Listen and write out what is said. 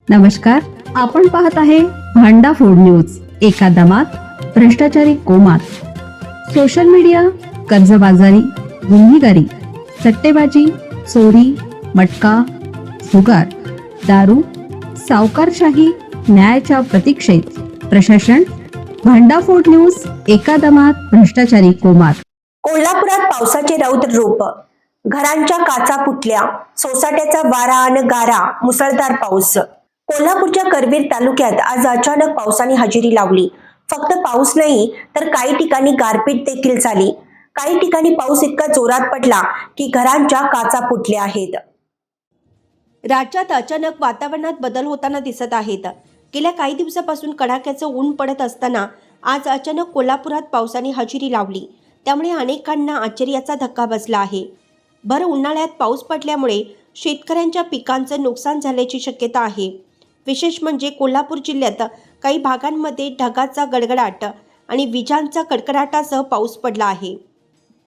नमस्कार, आपण पाहत आहे भांडा फोड न्यूज. एका दमात भ्रष्टाचारी कोमात. सोशल मीडिया, कर्जबाजारी, गुन्हेगारी, सट्टेबाजी, चोरी, मटका, जुगार, दारू, सावकारशाही, न्यायाच्या प्रतीक्षेत प्रशासन. भांडाफोड न्यूज. एका दमात भ्रष्टाचारी कोमात. कोल्हापुरात पावसाचे रौद्र रूप. घरांच्या काचा फुटल्या, सोसाट्याचा वारा आणि गारा, मुसळधार पाऊस. कोल्हापूरच्या करवीर तालुक्यात आज अचानक पावसाने हजेरी लावली. फक्त पाऊस नाही तर काही ठिकाणी गारपीट देखील झाली. काही ठिकाणी पाऊस इतका जोरात पडला की घरांच्या काचा फुटल्या आहेत. राज्यात अचानक वातावरणात बदल होताना दिसत आहेत. गेल्या काही दिवसापासून कडाक्याचं ऊन पडत असताना आज अचानक कोल्हापुरात पावसाने हजेरी लावली. त्यामुळे अनेकांना आश्चर्याचा धक्का बसला आहे. भर उन्हाळ्यात पाऊस पडल्यामुळे शेतकऱ्यांच्या पिकांचं नुकसान झाल्याची शक्यता आहे. विशेष म्हणजे कोल्हापूर जिल्ह्यात काही भागांमध्ये ढगाचा गडगडाट आणि विजांचा कडकडाटासह पाऊस पडला आहे.